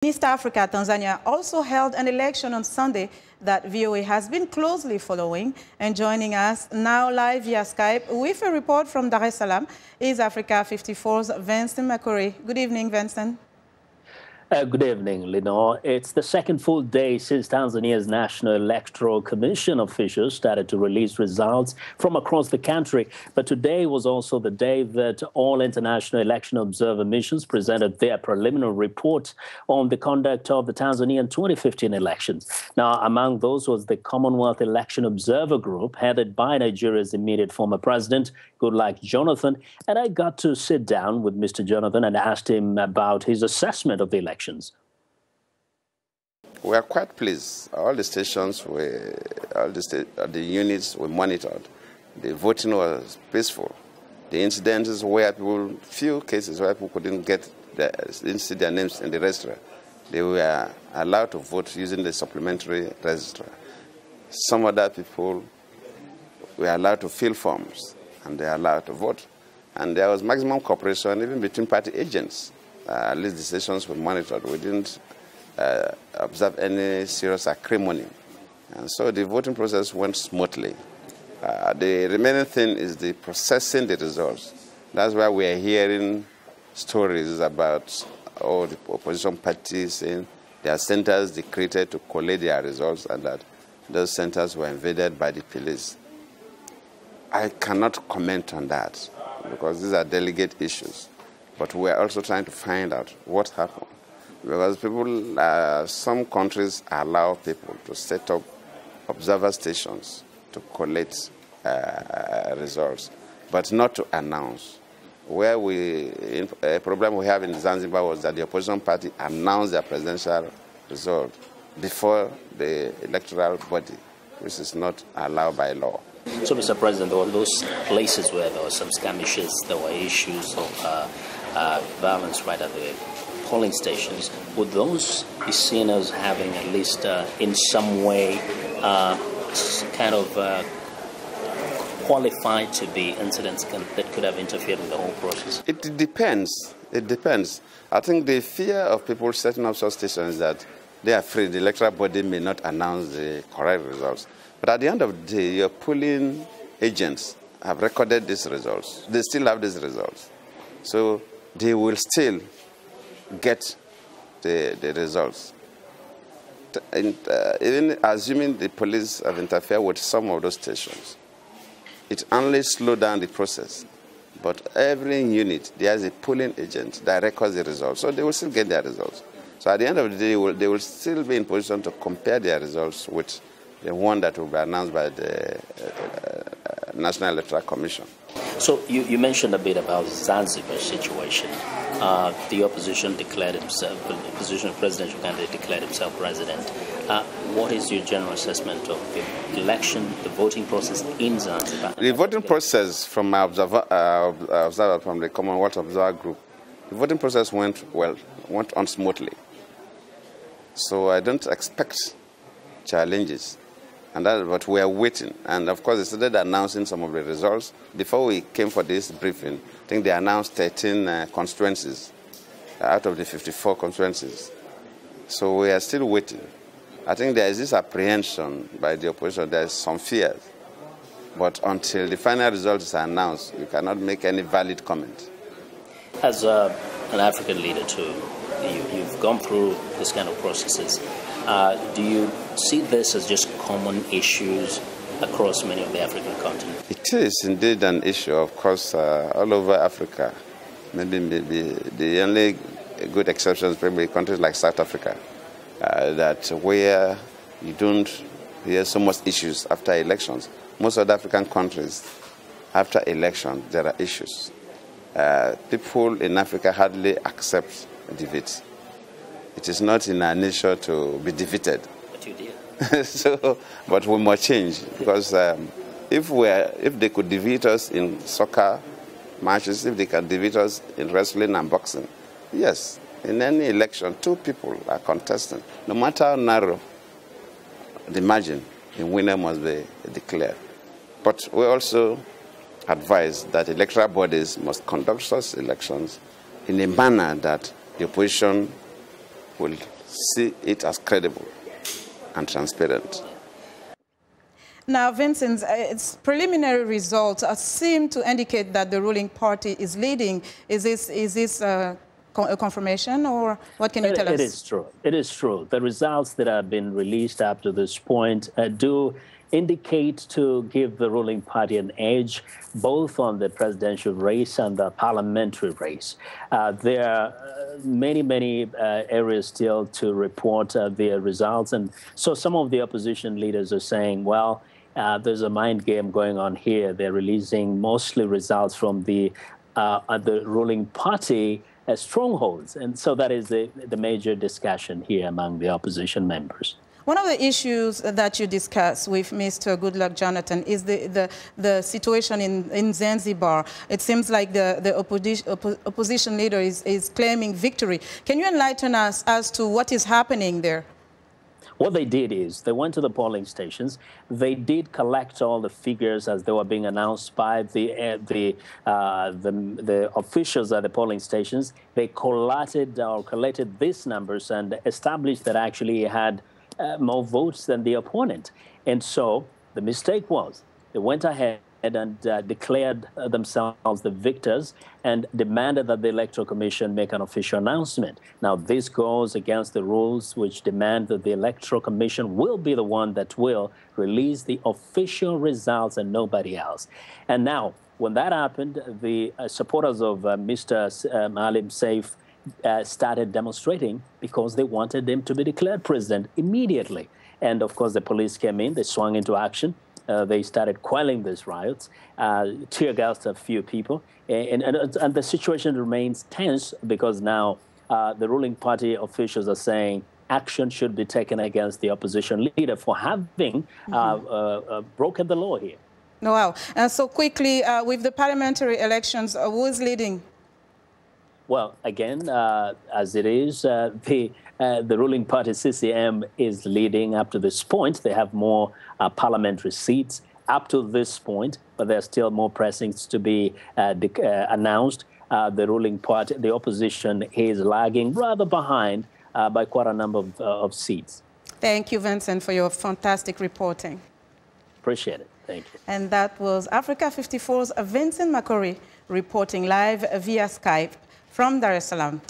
In East Africa, Tanzania also held an election on Sunday that VOA has been closely following. And joining us now live via Skype with a report from Dar es Salaam is Africa 54's Vincent Makori. Good evening, Vincent. Good evening, Linord. It's the second full day since Tanzania's National Electoral Commission officials started to release results from across the country. But today was also the day that all international election observer missions presented their preliminary reports on the conduct of the Tanzanian 2015 elections. Now, among those was the Commonwealth Election Observer Group, headed by Nigeria's immediate former president, Goodluck Jonathan. And I got to sit down with Mr. Jonathan and asked him about his assessment of the election. We are quite pleased. All the stations, all the units were monitored. The voting was peaceful. The incidents where people, few cases where people didn't see their names in the register, they were allowed to vote using the supplementary register. Some other people were allowed to fill forms, and they are allowed to vote. And there was maximum cooperation even between party agents. At least the stations were monitored. We didn't observe any serious acrimony. And so the voting process went smoothly. The remaining thing is the processing the results. That's why we are hearing stories about all the opposition parties saying there are centers they created to collate their results and that those centers were invaded by the police. I cannot comment on that because these are delicate issues. But we are also trying to find out what happened. Because people, some countries allow people to set up observer stations to collect results, but not to announce. A problem we have in Zanzibar was that the opposition party announced their presidential result before the electoral body, which is not allowed by law. So, Mr. President, there were those places where there were some skirmishes, there were issues of violence right at the polling stations. Would those be seen as having at least in some way kind of qualified to be incidents that could have interfered with the whole process? It depends. It depends. I think the fear of people setting up such stations is that they are afraid the electoral body may not announce the correct results. But at the end of the day, your polling agents have recorded these results. They still have these results. So they will still get the results. And, even assuming the police have interfered with some of those stations, it only slowed down the process. But every unit, there is a polling agent that records the results. So they will still get their results. So at the end of the day, they will still be in position to compare their results with the one that will be announced by the National Electoral Commission. So you mentioned a bit about Zanzibar's situation. The opposition declared himself, the opposition presidential candidate declared himself president. What is your general assessment of the election, the voting process in Zanzibar? The voting process from my observer from the Commonwealth Observer Group, the voting process went on smoothly. So I don't expect challenges. And that's what we are waiting. And of course, they started announcing some of the results. Before we came for this briefing, I think they announced 13 constituencies out of the 54 constituencies. So we are still waiting. I think there is this apprehension by the opposition, there is some fears. But until the final results are announced, you cannot make any valid comment. As an African leader too, you've gone through this kind of processes. Do you see this as just common issues across many of the African continent? It is indeed an issue, of course, all over Africa. Maybe the only good exception is probably countries like South Africa, that where you don't hear so much issues after elections. Most other African countries, after elections, there are issues. People in Africa hardly accept defeat. It is not in our nature to be defeated. But you did. But we must change because if they could defeat us in soccer matches, if they can defeat us in wrestling and boxing, yes, in any election, two people are contesting. No matter how narrow the margin, the winner must be declared. But we also advise that electoral bodies must conduct such elections in a manner that the opposition will see it as credible and transparent. Now, Vincent, its preliminary results seem to indicate that the ruling party is leading. Is this a confirmation, or what can you tell us? It is true. It is true. The results that have been released up to this point do indicate to give the ruling party an edge, both on the presidential race and the parliamentary race. There are many areas still to report their results. And so some of the opposition leaders are saying, well, there's a mind game going on here. They're releasing mostly results from the ruling party strongholds. And so that is the major discussion here among the opposition members. One of the issues that you discuss with Mr. Goodluck Jonathan is the situation in Zanzibar. It seems like the opposition leader is claiming victory. Can you enlighten us as to what is happening there? What they did is they went to the polling stations. They did collect all the figures as they were being announced by the officials at the polling stations. They collated these numbers and established that actually had more votes than the opponent. And so the mistake was they went ahead and declared themselves the victors and demanded that the Electoral Commission make an official announcement. Now, this goes against the rules which demand that the Electoral Commission will be the one that will release the official results and nobody else. And now, when that happened, the supporters of Mr. Maalim Seif started demonstrating because they wanted him to be declared president immediately. And of course, the police came in, they swung into action. They started quelling these riots, tear gassed a few people, and the situation remains tense because now the ruling party officials are saying action should be taken against the opposition leader for having broken the law here. Wow. So quickly, with the parliamentary elections, who is leading? Well, again, as it is, the ruling party, CCM, is leading up to this point. They have more parliamentary seats up to this point, but there are still more pressings to be announced. The ruling party, the opposition, is lagging rather behind by quite a number of seats. Thank you, Vincent, for your fantastic reporting. Appreciate it. Thank you. And that was Africa 54's Vincent Makori reporting live via Skype from Dar es Salaam.